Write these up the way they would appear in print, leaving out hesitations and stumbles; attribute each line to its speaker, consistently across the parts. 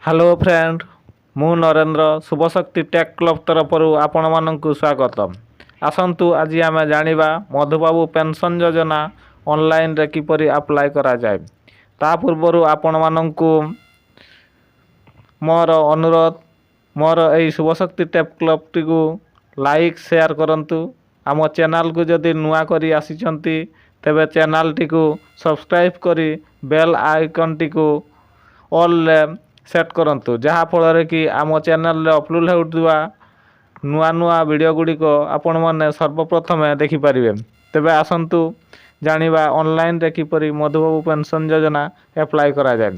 Speaker 1: Hello friend मु Narendra शुभशक्ति take club तरफरु आपण मानकु स्वागतम। आसंतु आज आम जानिबा मधुबाबू पेंशन योजना ऑनलाइन रे किपरि अप्लाई करा जाय। ता पूर्वरु आपण मानकु मोर अनुरोध मोर एई शुभशक्ति टेक क्लब टी को लाइक शेयर करंतु। आम चैनल को जदि नुआ करी आसीचंती तेबे चैनल टी को सब्सक्राइब करी बेल आइकन टी को ऑल सेट करंतु, जहाँ फल कि आम चैनल अपलोड होउथुवा नुआ नुआ वीडियो गुड़िक आपण मैंने सर्वप्रथम देखिपारे। तेबे आसंतु जानिबा ऑनलाइन रे किपरि मधुबाबू पेंशन योजना अप्लाई करा जाय।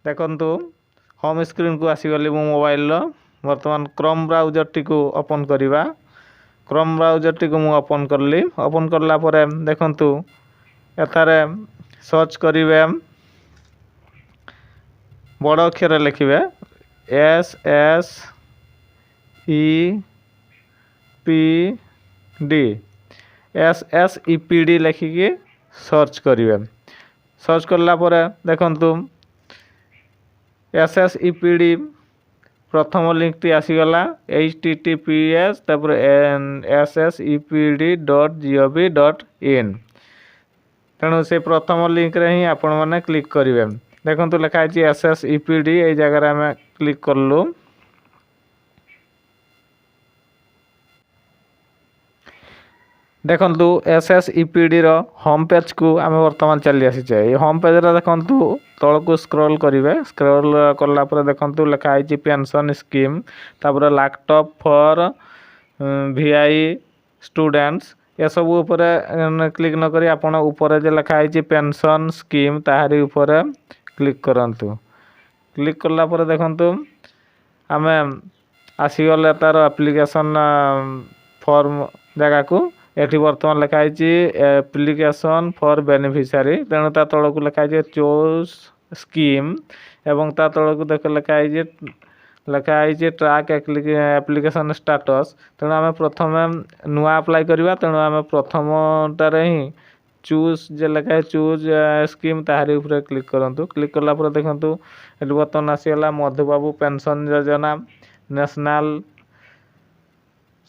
Speaker 1: देखंतु होम स्क्रीन को आसीगली मो मोबाइल वर्तमान क्रोम ब्राउजर टी को ओपन करिवा। क्रोम ब्राउजर टी को मु ओपन करली। ओपन करला परे देखंतु एतारे सर्च करिवे बड़ अक्षर लिखिवे SSEPD लिखिकी सर्च करिवे। सर्च करला परे देखंतु SSEPD प्रथम लिंक टी आसीगला https तापर ssepd.gov.in। तेणु से प्रथम लिंक रे ही आपण माने क्लिक करिवे। देखंतु लिखा है SSEPD ए जगह रे हमें क्लिक करलु। देखंतु SSEPD रो होम पेज को आम वर्तमान चली आसी छे। ये होम पेज रे देखंतु तळ को स्क्रॉल करिवे। स्क्रॉल करला पर देखंतु लिखा है पेंशन स्कीम तापर लैपटॉप फॉर VI स्टूडेंट्स ये सब ऊपर क्लिक न करी आपण ऊपर जे लिखा है पेंशन स्कीम ताहारी ऊपर क्लिक करंतु। क्लिक करला पर देखंतु आमे आसी गले तार एप्लीकेशन फॉर्म जगह को एठी वर्तमान लिखा है एप्लीकेशन फॉर बेनिफिशियरी। तेणु ता तल को लिखा है चूज स्कीम एवं ता तल को देख लिखा है ट्रैक एप्लीकेशन स्टेटस। तेणु आम प्रथम नुआ अप्लाई करवा। तेणु आम प्रथमटार ही चूज जे लिखा है चूज स्कीम ताहारी ऊपर क्लिक करंतु। क्लिक करला पर देखंतु एठी बर्तमान आसीगला मधुबाबू पेंशन योजना नेशनल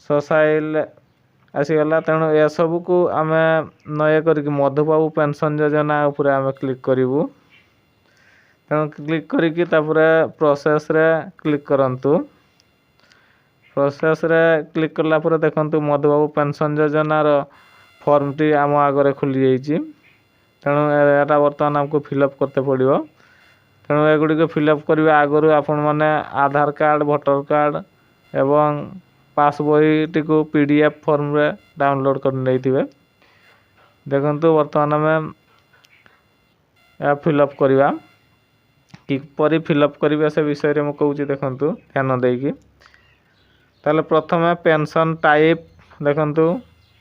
Speaker 1: सोसाइल आसीगला। तेणु ए सब को आम नय करके मधुबाबू पेंशन योजना ऊपर आम क्लिक करिवु। तेणु क्लिक करके तापरे प्रोसेस रे क्लिक करंतु। प्रोसेस रे क्लिक करला पर देखंतु मधुबाबू पेंशन योजना रो फॉर्म टी आम आगे खुली जाइए। तेणु एटा बर्तमान हमको फिलअप करते पड़ो। तेणु एगुड़ी को फिलअप करने आगु आपण मैंने आधार कार्ड भोटर कार्ड एवं पास बही टी को PDF फॉर्म रे डाउनलोड कर नहीं। देखंतु वर्तमान में फिलअप करवा किपरि फिलअप करिवे से विषय रे म कहूची। देखंतु ध्यान देकी ताले प्रथम पेंशन टाइप देखंतु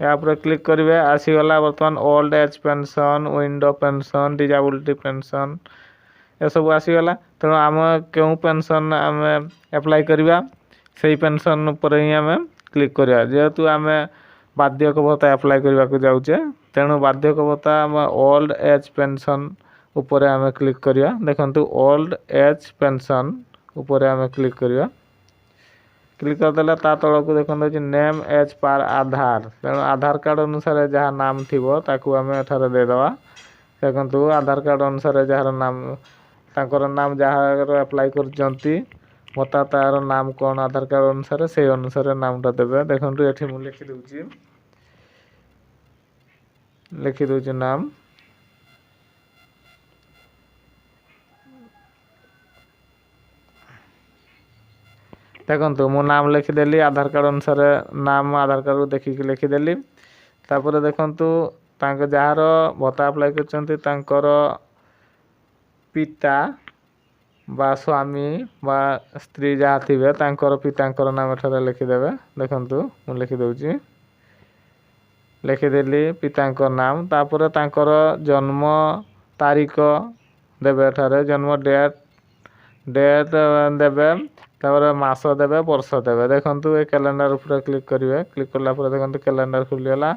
Speaker 1: या पर क्लिक करिवे। आसी गला वर्तमान old age pension widow pension disability pension ए सब आसी गला। तेणु आम केउ पेंशन आम अप्लाई करवा से पेंशन पर ही आम क्लिक करवा। जेहेतु आम बार्धक्य भत्ता अप्लाई करने को जाऊे तेणु बार्धक्य भत्ता आम ओल्ड एज पेंशन ऊपर आम क्लिक करवा। देखंतु ओल्ड एज पेंशन ऊपर आम क्लिक करवा। क्लिक करदेला ता तल को देखते नेम एज पार आधार। तेणु आधार कार्ड अनुसार जहाँ नाम थिबो ताकू आम एठारे देदेवा। देखंतु आधार कार्ड अनुसार जार नाम तांकर नाम जहाँ अप्लाई करचंती भत्ता तार नाम कौन आधार कार्ड अनुसार से अनुसार नामटा देवे। देखंतु एठी मु लिखि दउची नाम। देखंतु मो नाम लिखिदेली आधार कार्ड अनुसार नाम आधार कार्ड को देखिकी लिखिदेली। तापर देखंतु तांक जार भत्ता अप्लाई करचंती तांकर पिता बा स्वामी बा स्त्री जहाँ थे तांकर पितांकर नाम एठारे लिखिदेवे। देखंतु मु लिखि दउची लिखिदेली पितांकर नाम। तापर तांकर जन्म तारीख देवे एठारे जन्म डेट देवे तापर मास देवे वर्ष देवे देखंतु ए कैलेंडर ऊपर क्लिक करेंगे क्लिक करला पर देखंतु कैलेंडर खुलीगला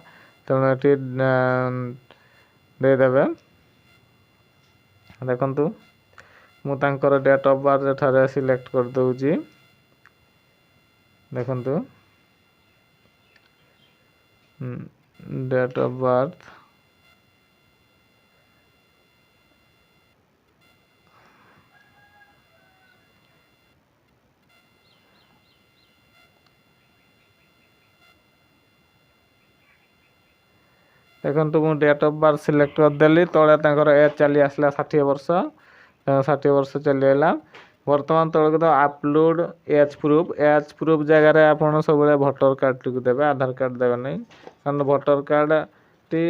Speaker 1: तेणु ये देदेवे देखंतु मु तांकर डेट ऑफ बर्थ एठारे सिलेक्ट कर दउची देखंतु डेट ऑफ बर्थ देखंतु मु डेट ऑफ बर्थ सिलेक्ट कर देली तळे तांकर एज चली आसला 60 वर्ष 60 वर्ष चली आला वर्तमान तळक तो अपलोड एज प्रूफ जगह रे आपण सब भोटर कार्ड टी देबे आधार कार्ड देबे नै कारण भोटर कार्ड टी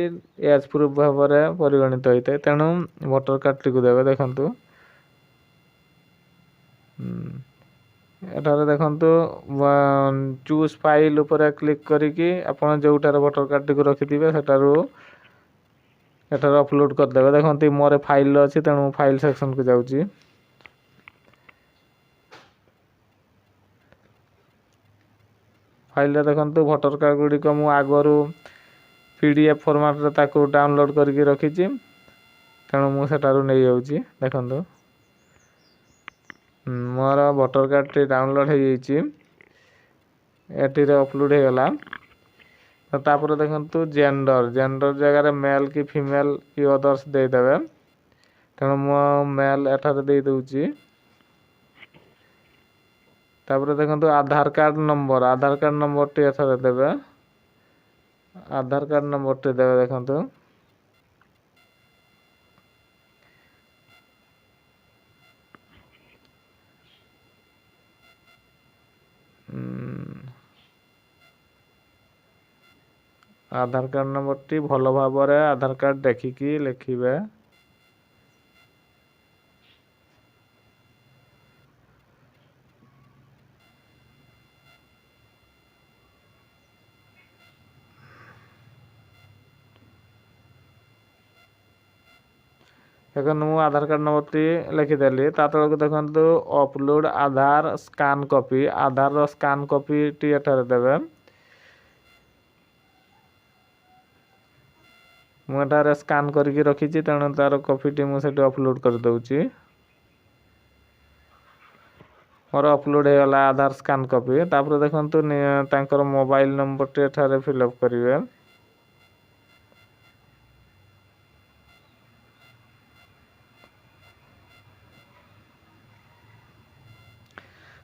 Speaker 1: एज प्रूफ भाबरे परिगणित होइते तेणु भोटर कार्ड टी देबे देखंतु एठारे देखंतु चूज फाइल ऊपर क्लिक करिकि आपण जोटार भोटर कार्ड टी रखिथिबे सेटारू एठारे अपलोड कर देबे देखंतु मोर फाइल अछि तेणु फाइल सेक्शन को जाउची फाइल देखंतु भोटर कार्ड गुडी को मु आगरू पीडीएफ फॉर्मेट रे ताको डाउनलोड करके रखिची तेणु मु सेटारू नै जाउची देखंतु मोर भोटर कार्ड टी डाउनलोड हो जाइची एटी रे अपलोड हो गला तो तापर देखंतु जेंडर जगह रे मेल की फीमेल की अदर्स दे देबे तेणु मो मेल एठारे दे दउची तापर देखंतु आधार कार्ड नंबर टी एठारे देबे आधार कार्ड नंबर टी देबे देखंतु आधार कार्ड नंबर टी भल भाव आधार कार्ड देखिकी लिखिबे देखो मु आधार कार्ड नंबर टी लिखिदेली ता तळक देखंतु अपलोड आधार स्कैन कॉपी आधार रो स्कैन कॉपी टी एठारे देबे मु एठारे स्कैन करके रखिची तेणु तार कॉपी टी मु सेठी अपलोड कर दउची मोर अपलोड हो गला आधार स्कैन कॉपी तापर देखंतु तांकर मोबाइल नंबर टी एठारे फिल अप करिवे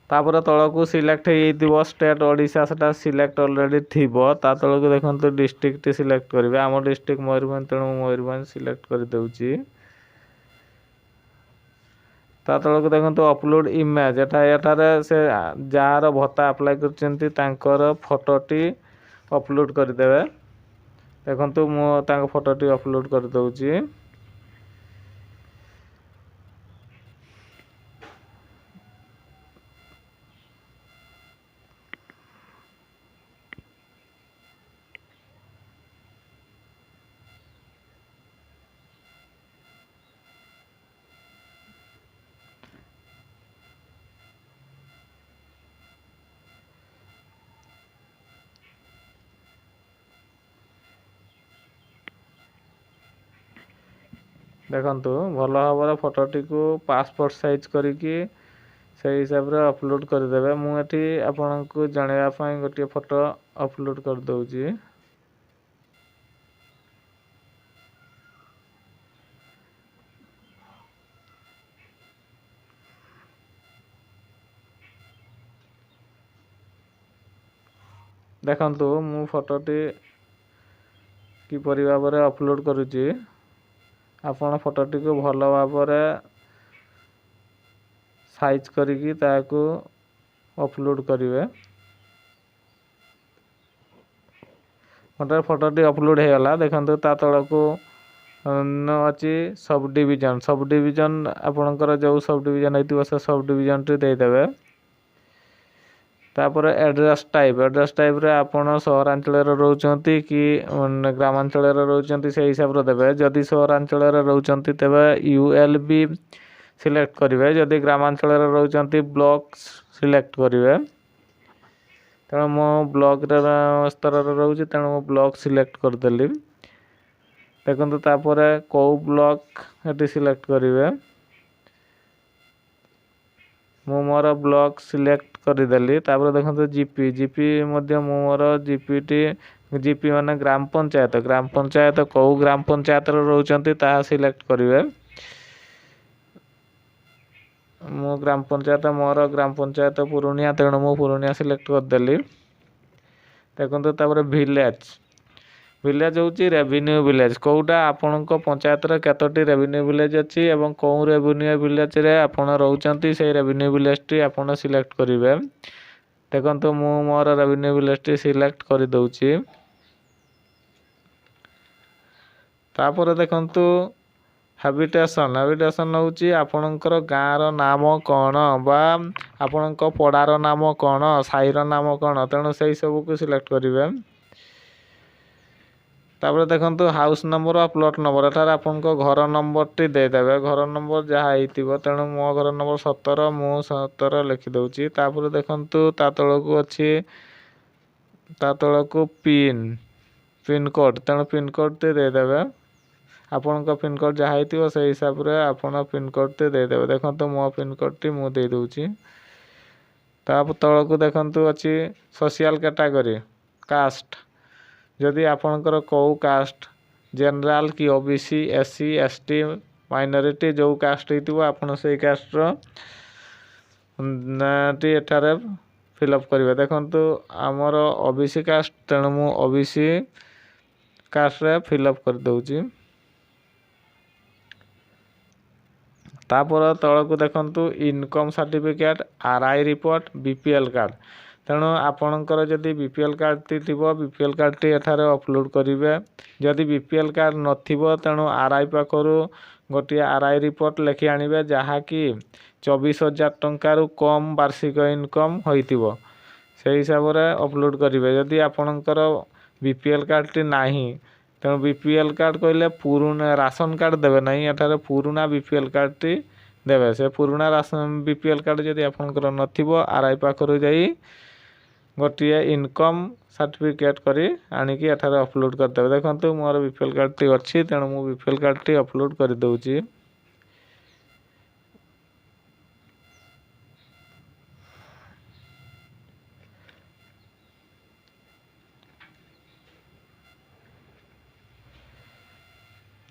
Speaker 1: तापर तळकू सिलेक्ट हेइतिबो स्टेट ओडिशा सेटा सिलेक्ट ऑलरेडी थिबो ता तळकू देखंतु डिस्ट्रिक्ट टी सिलेक्ट करिवे आम डिस्ट्रिक्ट मयूरभंज तेणु मयूरभंज सिलेक्ट कर दउची ता तळकू देखंतु अपलोड इमेज एठारे से जार भत्ता अप्लाई करचंती तांकर फोटो टी अपलोड कर देबे देखंतु मो तांक फोटो टी अपलोड कर दउची देखंतु भल भाव फोटोटी को पासपोर्ट साइज करिकी से हिसाब रे अपलोड कर देबे मु एठी आपन को जणेया पई गोटे फोटो अपलोड कर दउची देखंतु मु फोटोटी की परि भाव रे अपलोड करूची आपण फोटोटी को भल भाव रे साइज करिकी ताको अपलोड करिवे मोटर फोटोटी अपलोड हो गला देखंतु ता तळको अछि सब डिवीजन आपनकर जो सब डिवीजन हेतिबो से सब डिवीजन टी दे देबे तापर एड्रेस टाइप रे आपण सहरांचल रे रहउचंती कि ग्रामांचल रे रहउचंती से हिसाब रे देबे जदि सहरांचल रे रहउचंती तबे यूएलबी सिलेक्ट करिवे जदि ग्रामांचल रे रहउचंती ब्लॉक सिलेक्ट करेंगे। तेणु मो ब्लॉक स्तर रोचे तेणु मो ब्लॉक सिलेक्ट करदेली। देखो तापर कौ ब्लॉक ये सिलेक्ट करेंगे। मु मोर ब्लॉक सिलेक्ट करदेली। तापर देखो जीपी जीपी मध्य मोर जीपी टी जीपी माने ग्राम पंचायत कौ ग्राम पंचायत रोचंती ताहा सिलेक्ट करेंगे। मो ग्राम पंचायत मोर ग्राम पंचायत पुरुनिया तेणु मु पुरुनिया सिलेक्ट करदेली। देखो तापर विलेज विलेज होची रेवेन्यू विलेज कोउटा आपणको पंचायत रे केतोटी रेवेन्यू विलेज अछि एवं को रेवेन्यू विलेज रे आपण रहउचंती से रेवेन्यू विलेज टी आपण सिलेक्ट करिवे। देखंतु मु more revenue village T select करि दउची। तापर देखंतु हैबिटेशन होची आपणकर गाँ रो नाम कोन बा आपणको पड़ार नाम कोन साईर नाम कोन तेणु सेही सब को सिलेक्ट करिवे। तापर देखंतु हाउस नंबर और प्लॉट नंबर एठार आपनको घर नंबर टी दे देबे। घर नंबर जहा हेतिबो तेणु मो घर नंबर 17 मु 17 लिखि दउची। तापर देखंतु ता तळको अछि ता तळको पिन कोड तेणु पिन कोड टी दे देबे। आपनको पिन कोड जहा हेतिबो से हिसाब रे आपण पिन कोड टी दे देबे। देखंतु मो पिन कोड टी मु दे दउची। तापर तळको देखंतु अछि सोशल कैटेगरी कास्ट जदि आपणकर कौ कास्ट जनरल की ओबीसी एससी एसटी माइनॉरिटी जो कास्ट हेतिबो आपण से कास्ट रो टी एठारे फिलअप करिवे। देखंतु हमर ओबीसी कास्ट तेणु मु ओबीसी कास्ट रे फिलअप कर दउची। तापर तळको देखंतु income certificate RI report BPL card तेणु आपणकर जदि बीपीएल कार्ड टी थिबो बीपीएल कार्ड टी एठारे अपलोड करिवे। जदि बीपीएल कार्ड नथिबो तेणु आरआई पाखरु गोटे आरआई रिपोर्ट लेखि आनिबे जहा कि 24,000 टंका रु कम वार्षिक इनकम होइतिबो से हिसाब रे अपलोड करिवे। जदि आपणकर बीपीएल कार्ड टी नाही तेणु बीपीएल कार्ड कहले पुराना राशन कार्ड देबे नहीं एठारे पुराना बीपीएल कार्ड टी देबे। से पुराना राशन बीपीएल कार्ड जदि आपणकर नथिबो आरआई पाखरु जाई गोटे इनकम सर्टिफिकेट करी आनिकी एठारे अपलोड कर देबे। देखंतु मोर बीपीएल कार्ड टी अछि तेणु मु बीपीएल कार्ड टी अपलोड कर दउची।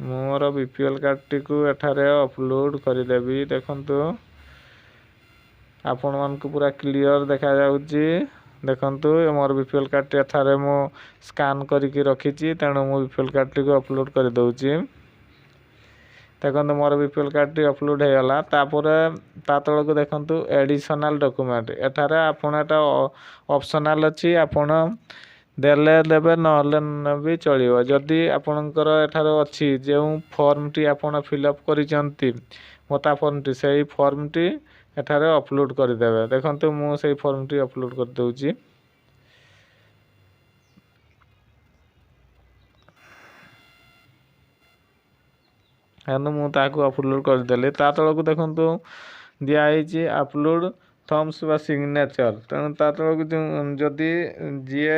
Speaker 1: मोर बीपीएल कार्ड टी को एठारे अपलोड कर देबी। देखंतु आपण मान को पूरा क्लियर देखा जाउची। देखंतु मोर बीपीएल कार्ड टी एठारे मु स्कैन करिकि रखिची तेणु मु बीपीएल कार्ड टी को अपलोड कर दउची। देखंतु मोर बीपीएल कार्ड टी अपलोड हे गला। तापर ता तळको देखंतु एडिशनल डॉक्यूमेंट एठारे आपण एटा ऑप्शनल अछि आपण देले देबे नहले भी चलिबो। जदि आपणकर एठारे अछि जे फॉर्म टी आपण फिलअप करिसंती मोता फॉर्म टी सेही फॉर्म टी एठारे अपलोड कर देबे। देखंतु मु सेही फॉर्म टी अपलोड कर दउची। एनु मु ताकू अपलोड कर देले। ता तळको देखंतु दिया हेची अपलोड थम्स बा सिग्नेचर तेणु ता तळको जदि जे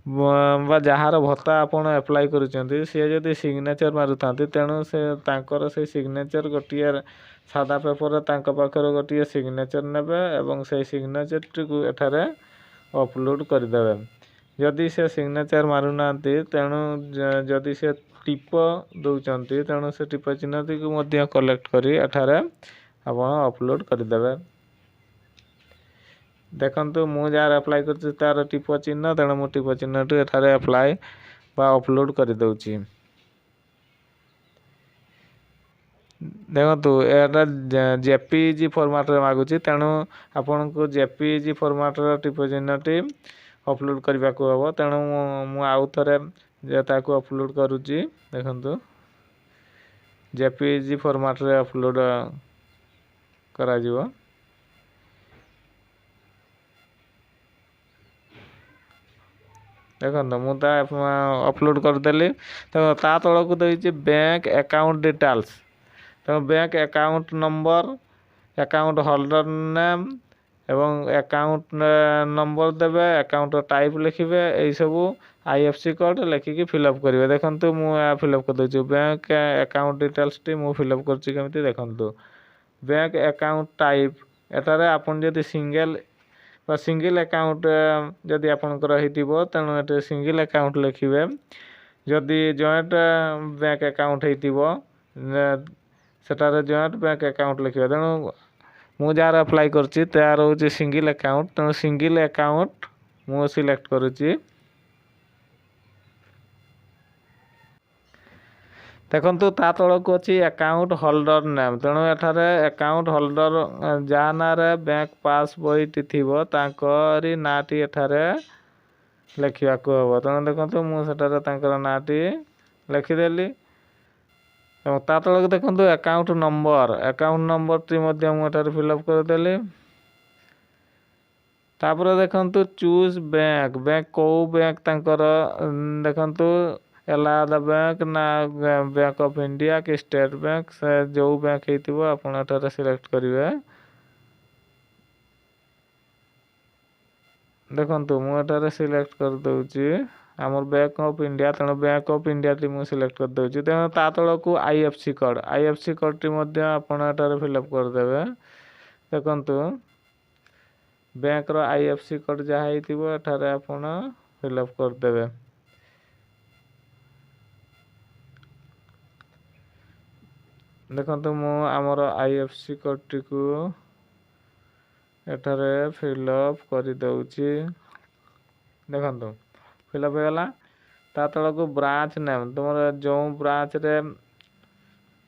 Speaker 1: बा जहार भत्ता आपण अप्लाई करूचंती से जदि सिग्नेचर मारुथांती तेणु से तांकर से सिग्नेचर गोटिए सादा पेपर रे तांक पाखर गोटिए सिग्नेचर नेबे एवं से सिग्नेचर टी को एठारे अपलोड कर देबे। जदि से सिग्नेचर मारुनांती तेणु जदि से टिप दउचंती तेणु से टिप चिन्ह टी को मध्य कलेक्ट करी एठारे आपण अपलोड कर देबे। देखंतु मु जार अप्लाई करछि तार टिप चिन्ह तेणु मु टिप चिन्ह टी एठारे अप्लाई बा अपलोड कर दउची। देखंतु एटा जेपीजी फॉर्मेट रे मागुची तेणु आपण को जेपीजी फॉर्मेट रे टिप चिन्ह टी अपलोड करबा को हबो तेणु मु आउ थरे जे ताको अपलोड करूची। देखंतु जेपीजी फॉर्मेट रे अपलोड करा जिवो। देखो मुझे अपलोड करदेली। तो ता तलक देती बैंक अकाउंट डिटेल्स। तो bank account number account holder name ଏବଂ ଆକାଉଣ୍ଟ ନମ୍ବର ଦେବେ, ଆକାଉଣ୍ଟର ଟାଇପ୍ ଲେଖିବେ, ଏଇସବୁ IFC କୋଡ଼ ଲେଖିକି ଫିଲ୍ଅପ୍ କରିବେ। ଦେଖନ୍ତୁ ମୁଁ ଫିଲ୍ଅପ୍ କରିଦେଉଛି। ବ୍ୟାଙ୍କ ଆକାଉଣ୍ଟ ଡିଟେଲ୍ସଟି ମୁଁ ଫିଲ୍ଅପ୍ କରୁଛି କେମିତି ଦେଖନ୍ତୁ। ବ୍ୟାଙ୍କ ଆକାଉଣ୍ଟ ଟାଇପ୍, ଏଠାରେ ଆପଣ ଯଦି ସିଙ୍ଗିଲ୍ ଆକାଉଣ୍ଟ ଯଦି ଆପଣଙ୍କର ହେଇଥିବ ତେଣୁ ଏଠି ସିଙ୍ଗିଲ୍ ଆକାଉଣ୍ଟ ଲେଖିବେ। ଯଦି ଜଏଣ୍ଟ ବ୍ୟାଙ୍କ ଆକାଉଣ୍ଟ ହେଇଥିବ ସେଠାରେ ଜଏଣ୍ଟ ବ୍ୟାଙ୍କ ଆକାଉଣ୍ଟ ଲେଖିବେ। ତେଣୁ ମୁଁ ଯାହାର ଆପ୍ଲାଏ କରିଛି ତାର ହେଉଛି ସିଙ୍ଗିଲ୍ ଆକାଉଣ୍ଟ, ତେଣୁ ସିଙ୍ଗିଲ୍ ଆକାଉଣ୍ଟ ମୁଁ ସିଲେକ୍ଟ କରୁଛି। ଦେଖନ୍ତୁ ତା ତଳକୁ ଅଛି ଆକାଉଣ୍ଟ ହୋଲ୍ଡର ନେମ୍, ତେଣୁ ଏଠାରେ ଆକାଉଣ୍ଟ ହୋଲ୍ଡର ଯାହା ନାଁରେ ବ୍ୟାଙ୍କ ପାସ୍ ବହିଟି ଥିବ ତାଙ୍କରି ନାଁଟି ଏଠାରେ ଲେଖିବାକୁ ହେବ। ତେଣୁ ଦେଖନ୍ତୁ ମୁଁ ସେଠାରେ ତାଙ୍କର ନାଁଟି ଲେଖିଦେଲି ଏବଂ ତା ତଳକୁ ଦେଖନ୍ତୁ ଆକାଉଣ୍ଟ ନମ୍ବରଟି ମଧ୍ୟ ମୁଁ ଏଠାରେ ଫିଲ୍ଅପ୍ କରିଦେଲି। ତାପରେ ଦେଖନ୍ତୁ ଚୁଜ୍ ବ୍ୟାଙ୍କ କେଉଁ ବ୍ୟାଙ୍କ ତାଙ୍କର ଦେଖନ୍ତୁ ଏଲାହାବାଦ ବ୍ୟାଙ୍କ ନା ବ୍ୟାଙ୍କ ଅଫ୍ ଇଣ୍ଡିଆ କି ଷ୍ଟେଟ୍ ବ୍ୟାଙ୍କ, ସେ ଯେଉଁ ବ୍ୟାଙ୍କ ହେଇଥିବ ଆପଣ ଏଠାରେ ସିଲେକ୍ଟ କରିବେ। ଦେଖନ୍ତୁ ମୁଁ ଏଠାରେ ସିଲେକ୍ଟ କରିଦେଉଛି ଆମର ବ୍ୟାଙ୍କ ଅଫ୍ ଇଣ୍ଡିଆ, ତେଣୁ ବ୍ୟାଙ୍କ ଅଫ୍ ଇଣ୍ଡିଆଟି ମୁଁ ସିଲେକ୍ଟ କରିଦେଉଛି। ତେଣୁ ତା ତଳକୁ IFC କୋଡ଼ଟି ମଧ୍ୟ ଆପଣ ଏଠାରେ ଫିଲ୍ଅପ୍ କରିଦେବେ। ଦେଖନ୍ତୁ ବ୍ୟାଙ୍କର IFC କୋଡ଼ ଯାହା ହେଇଥିବ ଏଠାରେ ଆପଣ ଫିଲ୍ଅପ୍ କରିଦେବେ। ଦେଖନ୍ତୁ ମୁଁ ଆମର IFC କୋଡ଼ଟିକୁ ଏଠାରେ ଫିଲ୍ଅପ୍ କରିଦେଉଛି। ଦେଖନ୍ତୁ ଫିଲ୍ଅପ୍ ହେଇଗଲା। ତା ତଳକୁ ବ୍ରାଞ୍ଚ ନେମ୍, ତୁମର ଯେଉଁ ବ୍ରାଞ୍ଚରେ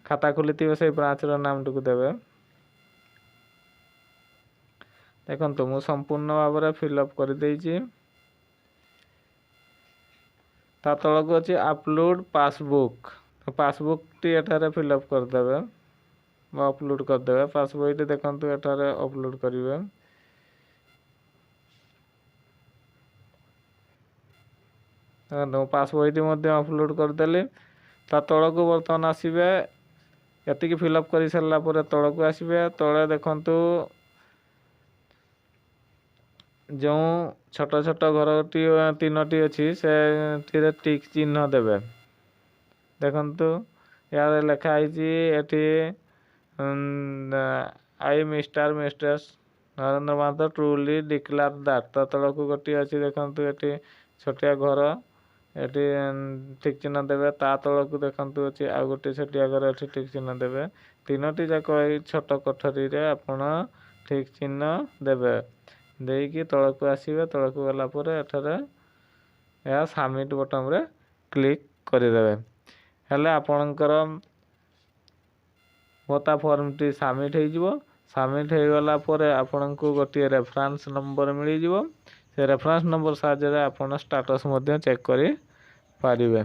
Speaker 1: ଖାତା ଖୋଲିଥିବେ ସେଇ ବ୍ରାଞ୍ଚର ନାମଟିକୁ ଦେବେ। ଦେଖନ୍ତୁ ମୁଁ ସମ୍ପୂର୍ଣ୍ଣ ଭାବରେ ଫିଲ୍ଅପ୍ କରିଦେଇଛି। ତା ତଳକୁ ଅଛି ଅପଲୋଡ଼ ପାସବୁକ୍ଟି ଏଠାରେ ଫିଲ୍ଅପ୍ କରିଦେବେ ବା ଅପଲୋଡ଼ କରିଦେବେ। ପାସବହିଟି ଦେଖନ୍ତୁ ଏଠାରେ ଅପଲୋଡ଼ କରିବେ। ଦେଖନ୍ତୁ ପାସବହିଟି ମଧ୍ୟ ଅପଲୋଡ଼ କରିଦେଲି। ତା ତଳକୁ ବର୍ତ୍ତମାନ ଆସିବେ, ଏତିକି ଫିଲ୍ଅପ୍ କରିସାରିଲା ପରେ ତଳକୁ ଆସିବେ। ତଳେ ଦେଖନ୍ତୁ ଯେଉଁ ଛୋଟ ଛୋଟ ଘରଟି 3ଟି ଅଛି ସେଥିରେ ଟିକ୍ ଚିହ୍ନ ଦେବେ। ଦେଖନ୍ତୁ ୟାରେ ଲେଖା ହେଇଛି ଏଠି ଆଇ ମିଷ୍ଟେସ୍ ନରେନ୍ଦ୍ର ମାଧ ଟ୍ରୁଲି ଡିକ୍ଲାର ଦ୍ୟାଟ୍। ତା ତଳକୁ ଗୋଟିଏ ଅଛି ଦେଖନ୍ତୁ ଏଠି ଛୋଟିଆ ଘର, ଏଠି ଠିକ୍ ଚିହ୍ନ ଦେବେ। ତା ତଳକୁ ଦେଖନ୍ତୁ ଅଛି ଆଉ ଗୋଟିଏ ଛୋଟିଆ ଘର, ଏଠି ଠିକ୍ ଚିହ୍ନ ଦେବେ। 3ଟି ଯାକ ଏଇ ଛୋଟ କୋଠରୀରେ ଆପଣ ଠିକ୍ ଚିହ୍ନ ଦେବେ। ଦେଇକି ତଳକୁ ଆସିବେ। ତଳକୁ ଗଲା ପରେ ଏଠାରେ ଏହା ସବମିଟ୍ ବଟନରେ କ୍ଲିକ୍ କରିଦେବେ। ହେଲେ ଆପଣଙ୍କର ଭତ୍ତା ଫର୍ମଟି ସବମିଟ୍ ହେଇଯିବ। ସବମିଟ୍ ହେଇଗଲା ପରେ ଆପଣଙ୍କୁ ଗୋଟିଏ ରେଫରେନ୍ସ ନମ୍ବର ମିଳିଯିବ। ସେ ରେଫରେନ୍ସ ନମ୍ବର ସାହାଯ୍ୟରେ ଆପଣ ଷ୍ଟାଟସ୍ ମଧ୍ୟ ଚେକ୍ କରିପାରିବେ।